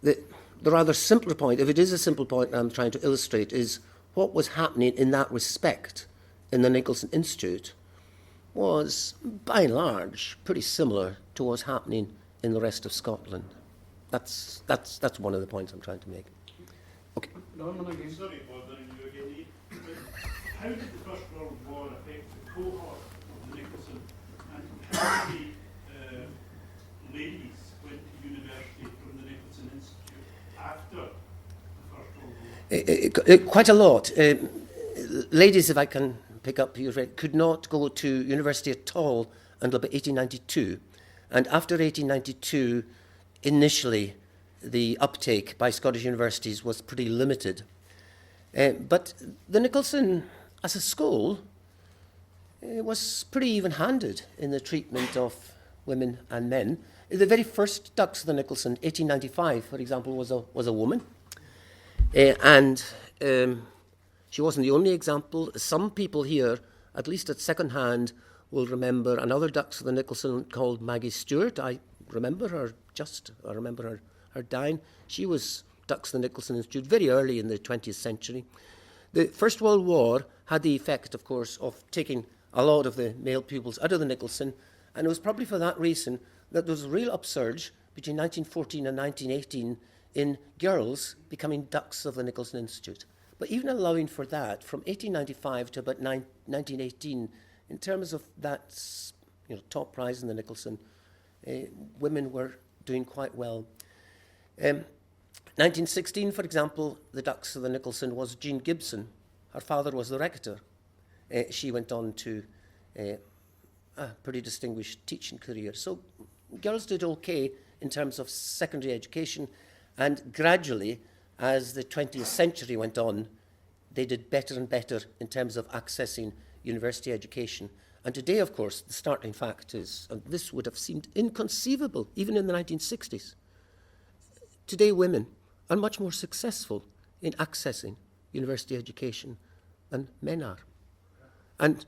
The rather simpler point, if it is a simple point I'm trying to illustrate, is what was happening in that respect in the Nicolson Institute was, by and large, pretty similar to what's happening in the rest of Scotland. That's one of the points I'm trying to make. Okay. Norman again. Sorry bothering you again, Iain, but how did the First World War affect the cohort of the Nicolson, and how many ladies went to university from the Nicolson Institute after the First World War? Quite a lot. Ladies, if I can pick up your right, could not go to university at all until about 1892. And after 1892, initially, the uptake by Scottish universities was pretty limited. But the Nicolson, as a school, was pretty even-handed in the treatment of women and men. The very first dux of the Nicolson, 1895, for example, was a woman. And she wasn't the only example. Some people here, at least at second hand, will remember another dux of the Nicolson called Maggie Stewart. I remember her dying. She was dux of the Nicolson Institute very early in the 20th century. The First World War had the effect, of course, of taking a lot of the male pupils out of the Nicolson, and it was probably for that reason that there was a real upsurge between 1914 and 1918 in girls becoming dux of the Nicolson Institute. But even allowing for that, from 1895 to about 1918, in terms of that top prize in the Nicolson, women were doing quite well. 1916, for example, the dux of the Nicolson was Jean Gibson. Her father was the rector. She went on to a pretty distinguished teaching career. So girls did okay in terms of secondary education, and gradually, as the 20th century went on, they did better and better in terms of accessing university education. And today, of course, the startling fact is, and this would have seemed inconceivable even in the 1960s, today women are much more successful in accessing university education than men are. And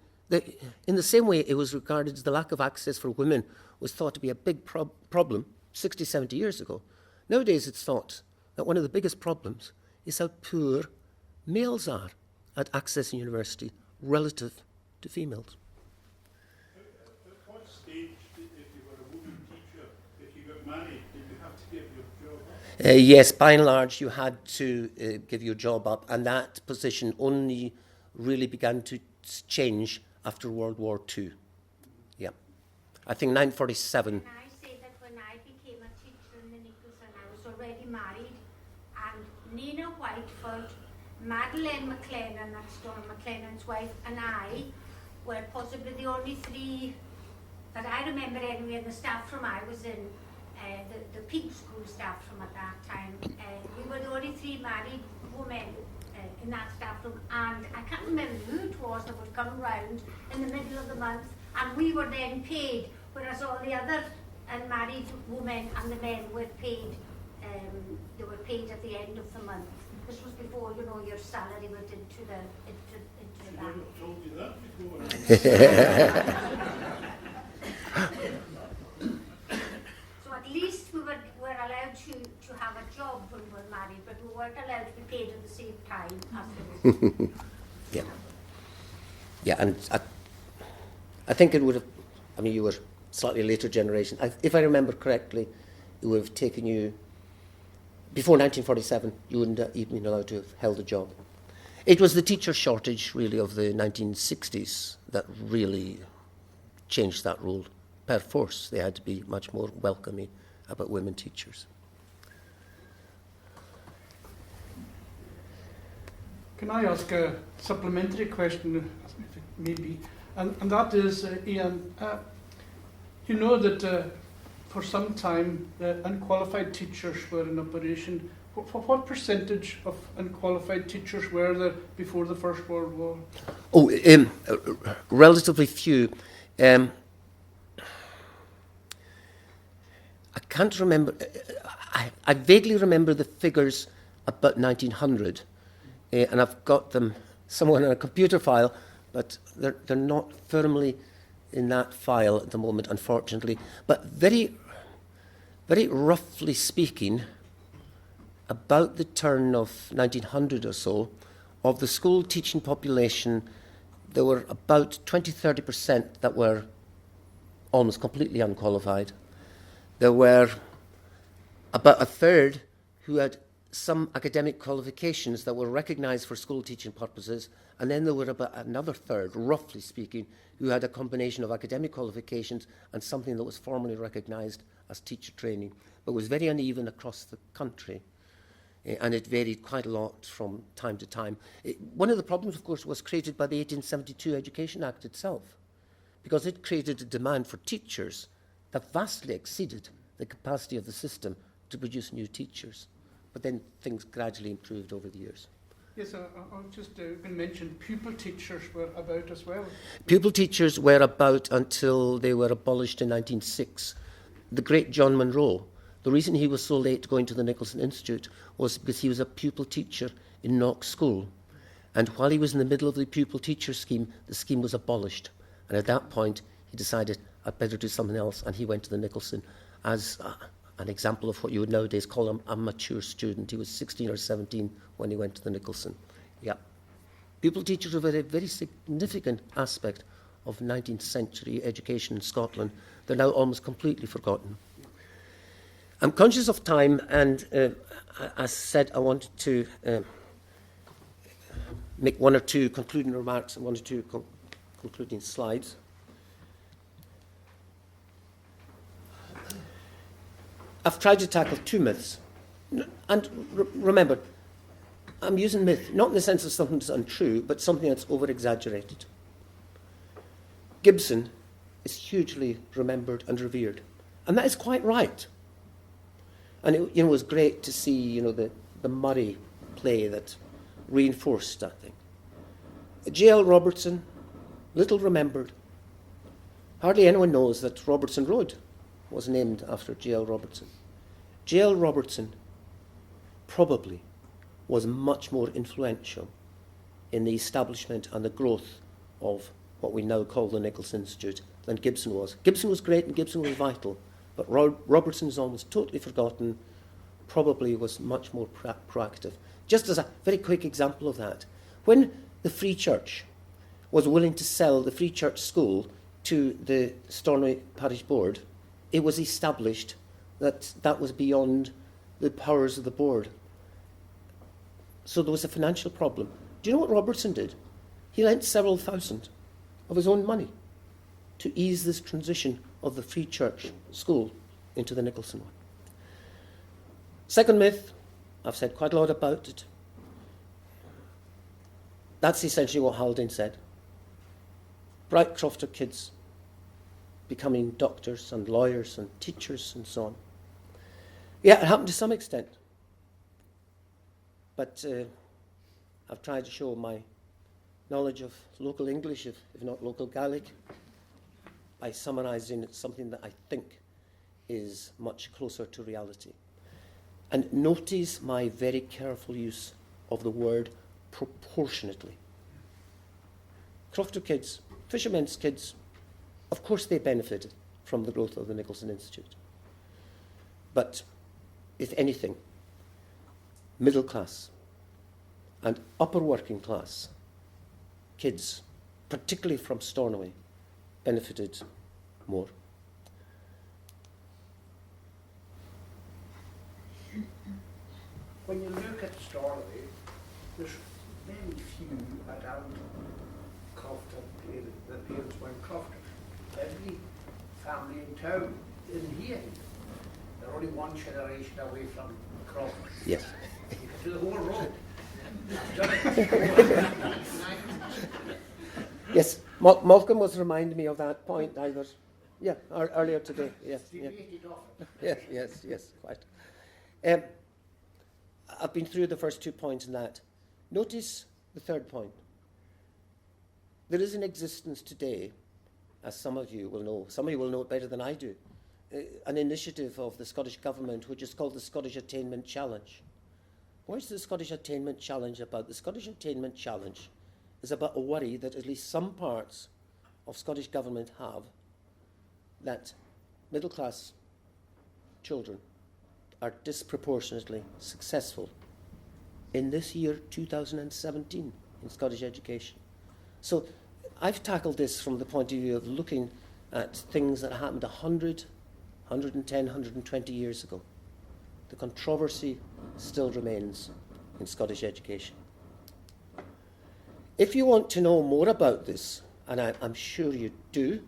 in the same way it was regarded as the lack of access for women was thought to be a big problem 60, 70 years ago. Nowadays it's thought that one of the biggest problems is how poor males are at accessing university relative to females. At what stage, if you were a woman teacher, if you got married, did you have to give your job up? Yes, by and large, you had to give your job up, and that position only really began to change after World War II. Yeah. I think 1947. Can I say that when I became a teacher in the Nicolson, I was already married, and Nina Whiteford, Madeleine McLennan, that's Dawn McLennan's wife, and I were possibly the only three that I remember anyway, and the staff room I was in, the Peak School staff room at that time. We were the only three married women in that staff room, and I can't remember who it was that would come round in the middle of the month, and we were then paid, whereas all the other unmarried women and the men were paid they were paid at the end of the month. This was before, you know, your salary went into the Should I bank. have told you that before? So at least we were allowed to have a job when we were married, but we weren't allowed to be paid at the same time as the Yeah. Yeah, and I think it would have, I mean, you were slightly later generation. If I remember correctly, it would have taken you, before 1947, you wouldn't have even been allowed to have held a job. It was the teacher shortage, really, of the 1960s that really changed that rule. Per force, they had to be much more welcoming about women teachers. Can I ask a supplementary question, maybe? And that is, Iain, you know that for some time unqualified teachers were in operation. What percentage of unqualified teachers were there before the First World War? Oh, relatively few. I can't remember. I vaguely remember the figures about 1900, and I've got them somewhere in a computer file, but they're not firmly in that file at the moment, unfortunately. But very roughly speaking, about the turn of 1900 or so, of the school teaching population, there were about 20-30% that were almost completely unqualified. There were about a third who had some academic qualifications that were recognised for school teaching purposes, and then there were about another third, roughly speaking, who had a combination of academic qualifications and something that was formally recognised as teacher training, but was very uneven across the country. And it varied quite a lot from time to time. One of the problems, of course, was created by the 1872 Education Act itself, because it created a demand for teachers that vastly exceeded the capacity of the system to produce new teachers. But then things gradually improved over the years. Yes, I'll just mention pupil teachers were about as well. Pupil teachers were about until they were abolished in 1906. The great John Monroe, the reason he was so late going to the Nicolson Institute was because he was a pupil teacher in Knox School. And while he was in the middle of the pupil teacher scheme, the scheme was abolished. And at that point, he decided, I'd better do something else, and he went to the Nicolson as an example of what you would nowadays call a mature student. He was 16 or 17 when he went to the Nicolson. Yeah. Pupil teachers were a very significant aspect of 19th century education in Scotland. They're now almost completely forgotten. I'm conscious of time, and as said, I wanted to make one or two concluding remarks and one or two concluding slides. I've tried to tackle two myths. And remember, I'm using myth, not in the sense of something that's untrue, but something that's over-exaggerated. Gibson is hugely remembered and revered. And that is quite right. And it was great to see, the Murray play that reinforced that thing. J.L. Robertson, little remembered. Hardly anyone knows that Robertson Road was named after J.L. Robertson. J.L. Robertson probably was much more influential in the establishment and the growth of what we now call the Nicolson Institute than Gibson was. Gibson was great and Gibson was vital, but Robertson is almost totally forgotten, probably was much more proactive. Just as a very quick example of that, when the Free Church was willing to sell the Free Church School to the Stornoway Parish Board, it was established that that was beyond the powers of the board. So there was a financial problem. Do you know what Robertson did? He lent several thousand of his own money to ease this transition of the Free Church School into the Nicolson one. Second myth, I've said quite a lot about it. That's essentially what Haldane said. Bright Crofter kids becoming doctors and lawyers and teachers and so on. Yeah, it happened to some extent. But I've tried to show my knowledge of local English, if not local Gaelic, by summarising something that I think is much closer to reality. And notice my very careful use of the word proportionately. Crofter kids, fishermen's kids, of course they benefited from the growth of the Nicolson Institute. But, if anything, middle class and upper working class kids, particularly from Stornoway, benefited more. When you look at Stornoway, there's very few around Crofter the parents weren't Crofters. Every family in town in here, they're only one generation away from Crofter. Yes. You can do the whole road. Yes, Malcolm was reminding me of that point either. Yeah, earlier today. Yes, yeah. Yes, quite. I've been through the first 2 points in that. Notice the third point. There is in existence today, as some of you will know, some of you will know it better than I do, an initiative of the Scottish Government which is called the Scottish Attainment Challenge. What is the Scottish Attainment Challenge about? The Scottish Attainment Challenge is about a worry that at least some parts of Scottish Government have, that middle class children are disproportionately successful in this year 2017 in Scottish education. So I've tackled this from the point of view of looking at things that happened 100, 110, 120 years ago. The controversy still remains in Scottish education. If you want to know more about this, and I'm sure you do,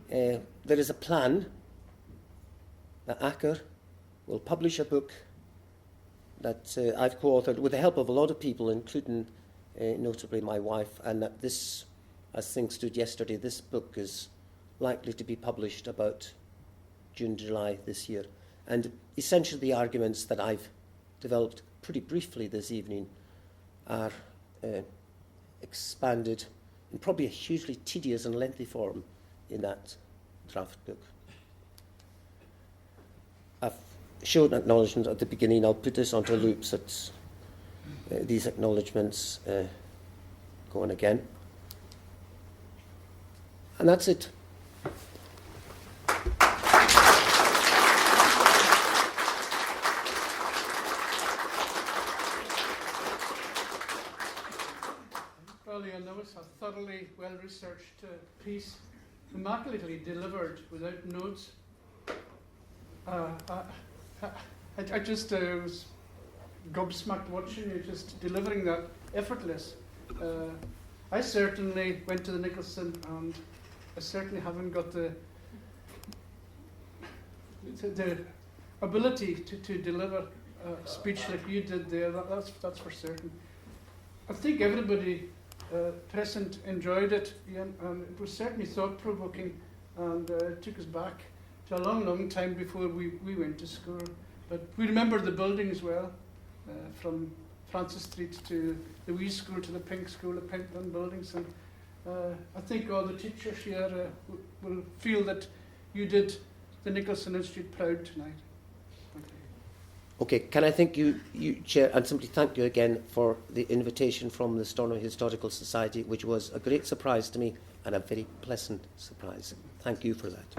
there is a plan that Acker will publish a book that I've co-authored with the help of a lot of people, including notably my wife, and that this, as things stood yesterday, this book is likely to be published about June, July this year. And essentially the arguments that I've developed pretty briefly this evening are expanded in probably a hugely tedious and lengthy form in that draft book. I've showed an acknowledgement at the beginning. I'll put this onto a loop so that these acknowledgements go on again. And that's it. Well, Iain, that was a thoroughly well-researched piece, immaculately delivered without notes. I just was gobsmacked watching you just delivering that, effortless. I certainly went to the Nicolson, and I certainly haven't got the ability to deliver a speech like you did there. That's for certain. I think everybody present enjoyed it, Iain, and it was certainly thought-provoking, and took us back to a long, long time before we went to school. But we remember the buildings well, from Francis Street to the wee school to the pink school, the Pentland buildings, and I think all the teachers here will feel that you did the Nicolson Institute proud tonight. Okay, can I thank you, Chair, and simply thank you again for the invitation from the Stornoway Historical Society, which was a great surprise to me and a very pleasant surprise. Thank you for that.